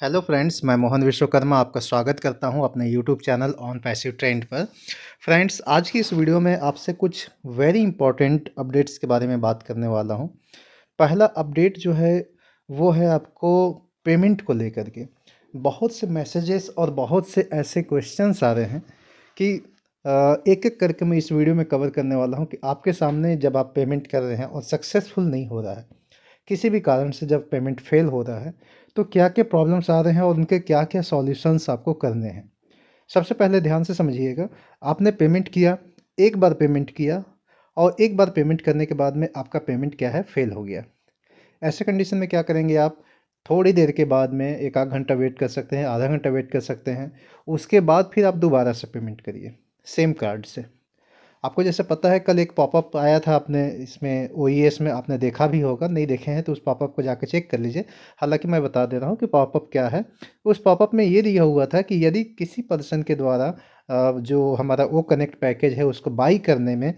Hello friends, मैं मोहन विश्वकर्मा आपका स्वागत करता हूं अपने YouTube channel on passive trend पर। फ्रेंड्स, आज की इस वीडियो में आपसे कुछ वेरी इंपॉर्टेंट अपडेट्स के बारे में बात करने वाला हूं। पहला अपडेट जो है वो है आपको पेमेंट को लेकर के। बहुत से मैसेजेस और बहुत से ऐसे क्वेश्चंस आ रहे हैं कि एक एक करके मैं इस वीडियो में कवर करने वाला हूं कि आपके सामने जब आप पेमेंट कर रहे हैं और सक्सेसफुल नहीं हो रहा है, किसी भी कारण से जब पेमेंट फेल हो रहा है, तो क्या-क्या प्रॉब्लम्स आ रहे हैं और उनके क्या-क्या सॉल्यूशंस आपको करने हैं। सबसे पहले ध्यान से समझिएगा, आपने पेमेंट किया, एक बार पेमेंट किया और एक बार पेमेंट करने के बाद में आपका पेमेंट क्या है, फेल हो गया। ऐसे कंडीशन में क्या करेंगे आप, थोड़ी देर के बाद में 1 आध घंटा वेट कर सकते हैं, आधा घंटा वेट कर सकते हैं। उसके बाद फिर आप दोबारा से पेमेंट करिए, सेम कार्ड से। आपको जैसे पता है, कल एक पॉपअप आया था, आपने इसमें ओईएस में आपने देखा भी होगा, नहीं देखे हैं तो उस पॉपअप को जाके चेक कर लीजिए। हालांकि मैं बता दे रहा हूँ कि पॉपअप क्या है। उस पॉपअप में ये दिया हुआ था कि यदि किसी पर्सन के द्वारा जो हमारा वो कनेक्ट पैकेज है उसको बाई करने में,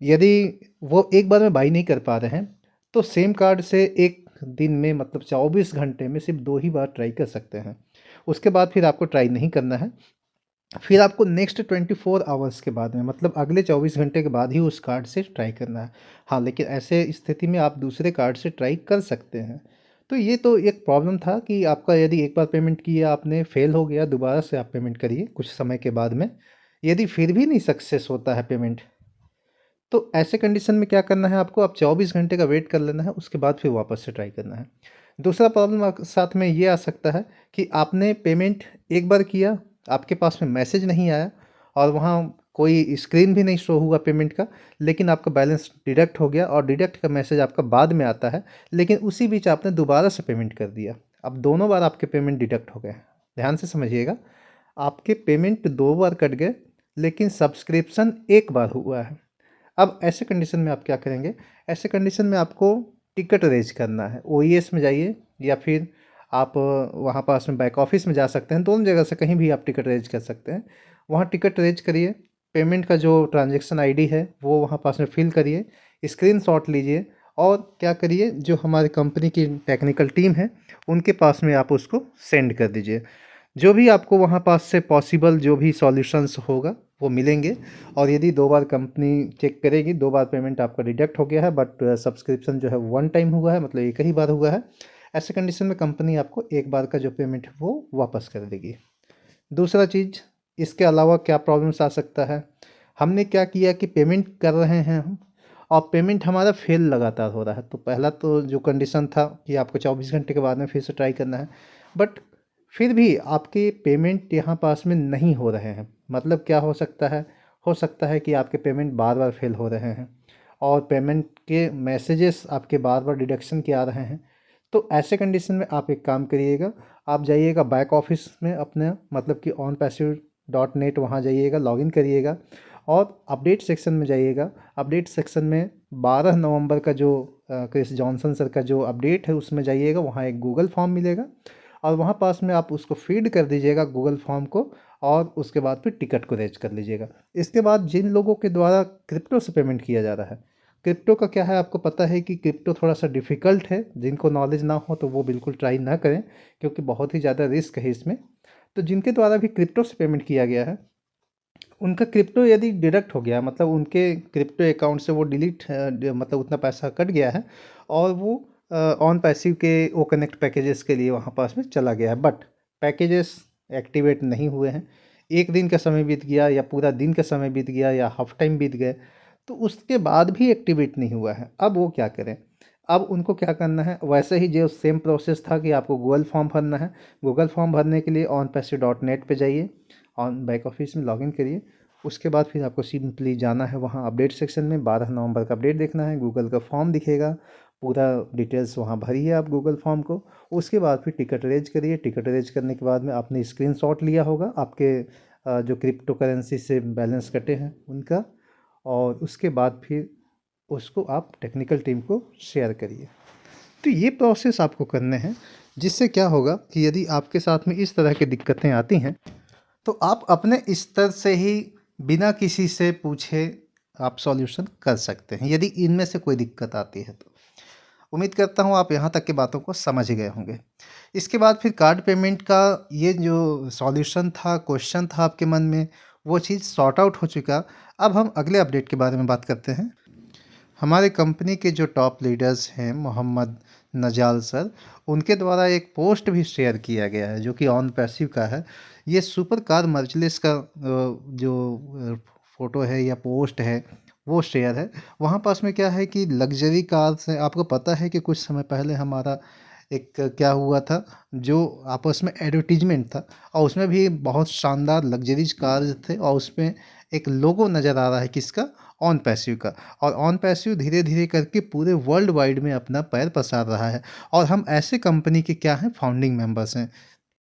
यदि वो एक बार में बाई नहीं कर पा रहे हैं, तो सेम कार्ड से एक दिन में मतलब 24 घंटे में सिर्फ 2 ही बार ट्राई कर सकते हैं। उसके बाद फिर आपको ट्राई नहीं करना है। फिर आपको नेक्स्ट 24 आवर्स के बाद में मतलब अगले 24 घंटे के बाद ही उस कार्ड से ट्राई करना है। हाँ, लेकिन ऐसे स्थिति में आप दूसरे कार्ड से ट्राई कर सकते हैं। तो ये तो एक प्रॉब्लम था कि आपका यदि एक बार पेमेंट किया आपने, फेल हो गया, दोबारा से आप पेमेंट करिए कुछ समय के बाद में। यदि फिर भी नहीं सक्सेस होता है पेमेंट, तो ऐसे कंडीशन में क्या करना है आपको, आप 24 घंटे का वेट कर लेना है, उसके बाद फिर वापस से ट्राई करना है। दूसरा प्रॉब्लम साथ में ये आ सकता है कि आपने पेमेंट एक बार किया, आपके पास में मैसेज नहीं आया और वहाँ कोई स्क्रीन भी नहीं शो हुआ पेमेंट का, लेकिन आपका बैलेंस डिडक्ट हो गया और डिडक्ट का मैसेज आपका बाद में आता है, लेकिन उसी बीच आपने दोबारा से पेमेंट कर दिया। अब दोनों बार आपके पेमेंट डिडक्ट हो गए। ध्यान से समझिएगा, आपके पेमेंट 2 बार कट गए, लेकिन सब्सक्रिप्शन एक बार हुआ है। अब ऐसे कंडीशन में आप क्या करेंगे, ऐसे कंडीशन में आपको टिकट रेज करना है। ओईएस में जाइए या फिर आप वहाँ पास में बैक ऑफिस में जा सकते हैं, दोनों जगह से कहीं भी आप टिकट रेज कर सकते हैं। वहाँ टिकट रेज करिए, पेमेंट का जो ट्रांजैक्शन आईडी है वो वहाँ पास में फिल करिए, स्क्रीनशॉट लीजिए और क्या करिए, जो हमारी कंपनी की टेक्निकल टीम है उनके पास में आप उसको सेंड कर दीजिए। जो भी आपको वहाँ पास से पॉसिबल जो भी सॉल्यूशंस होगा वो मिलेंगे। और यदि 2 बार कंपनी चेक करेगी, 2 बार पेमेंट आपका डिडक्ट हो गया है बट सब्सक्रिप्शन जो है वन टाइम हुआ है, मतलब एक ही बार हुआ है, ऐसे कंडीशन में कंपनी आपको एक बार का जो पेमेंट है वो वापस कर देगी। दूसरा चीज़, इसके अलावा क्या प्रॉब्लम्स आ सकता है, हमने क्या किया कि पेमेंट कर रहे हैं हम और पेमेंट हमारा फेल लगातार हो रहा है। तो पहला तो जो कंडीशन था कि आपको 24 घंटे के बाद में फिर से ट्राई करना है, बट फिर भी आपके पेमेंट यहाँ पास में नहीं हो रहे हैं। मतलब क्या हो सकता है कि आपके पेमेंट बार बार फेल हो रहे हैं और पेमेंट के मैसेजेस आपके बार बार डिडक्शन के आ रहे हैं। तो ऐसे कंडीशन में आप एक काम करिएगा, आप जाइएगा बैक ऑफिस में अपने, मतलब कि onpassive.net, वहाँ जाइएगा, लॉगिन करिएगा और अपडेट सेक्शन में जाइएगा। अपडेट सेक्शन में 12 नवंबर का जो क्रिस जॉनसन सर का जो अपडेट है उसमें जाइएगा, वहाँ एक गूगल फॉर्म मिलेगा और वहाँ पास में आप उसको फीड कर दीजिएगा गूगल फॉर्म को और उसके बाद फिर टिकट को रेज कर लीजिएगा। इसके बाद जिन लोगों के द्वारा क्रिप्टो से पेमेंट किया जा रहा है, क्रिप्टो का क्या है, आपको पता है कि क्रिप्टो थोड़ा सा डिफ़िकल्ट है, जिनको नॉलेज ना हो तो वो बिल्कुल ट्राई ना करें, क्योंकि बहुत ही ज़्यादा रिस्क है इसमें। तो जिनके द्वारा भी क्रिप्टो से पेमेंट किया गया है, उनका क्रिप्टो यदि डिडक्ट हो गया, मतलब उनके क्रिप्टो अकाउंट से वो डिलीट मतलब उतना पैसा कट गया है और वो ऑन पैसिव के वो कनेक्ट पैकेजेस के लिए वहाँ पास में चला गया है, बट पैकेजेस एक्टिवेट नहीं हुए हैं। एक दिन का समय बीत गया या पूरा दिन का समय बीत गया या हाफ टाइम बीत गए, तो उसके बाद भी एक्टिवेट नहीं हुआ है। अब वो क्या करें, अब उनको क्या करना है, वैसे ही जो सेम प्रोसेस था कि आपको गूगल फॉर्म भरना है। गूगल फॉर्म भरने के लिए onpassive.net पे जाइए, ऑन बैक ऑफिस में लॉगिन करिए। उसके बाद फिर आपको सिंपली जाना है वहाँ अपडेट सेक्शन में, 12 नवंबर का अपडेट देखना है, गूगल का फॉर्म दिखेगा, पूरा डिटेल्स वहाँ भरिए आप गूगल फॉर्म को। उसके बाद फिर टिकट रेज करिए। टिकट रेज करने के बाद में आपने स्क्रीनशॉट लिया होगा आपके जो क्रिप्टो करेंसी से बैलेंस कटे हैं उनका, और उसके बाद फिर उसको आप टेक्निकल टीम को शेयर करिए। तो ये प्रोसेस आपको करने हैं, जिससे क्या होगा कि यदि आपके साथ में इस तरह की दिक्कतें आती हैं, तो आप अपने स्तर से ही बिना किसी से पूछे आप सॉल्यूशन कर सकते हैं, यदि इनमें से कोई दिक्कत आती है तो। उम्मीद करता हूँ आप यहाँ तक की बातों को समझ ही गए होंगे। इसके बाद फिर कार्ड पेमेंट का ये जो सॉल्यूशन था, क्वेश्चन था आपके मन में, वो चीज़ सॉर्ट आउट हो चुका। अब हम अगले अपडेट के बारे में बात करते हैं। हमारे कंपनी के जो टॉप लीडर्स हैं मोहम्मद नजाल सर, उनके द्वारा एक पोस्ट भी शेयर किया गया है जो कि ऑन पैसिव का है। ये सुपर कार मर्चलिस का जो फ़ोटो है या पोस्ट है वो शेयर है। वहाँ पास में क्या है कि लग्जरी कार्स हैं। आपको पता है कि कुछ समय पहले हमारा एक क्या हुआ था, जो आपस में एडवर्टीजमेंट था और उसमें भी बहुत शानदार लग्जरीज कार्स थे और उसमें एक लोगो नज़र आ रहा है किसका, ऑन पैसिव का। और ऑन पैसिव धीरे धीरे करके पूरे वर्ल्ड वाइड में अपना पैर पसार रहा है और हम ऐसे कंपनी के क्या हैं, फाउंडिंग मेंबर्स हैं।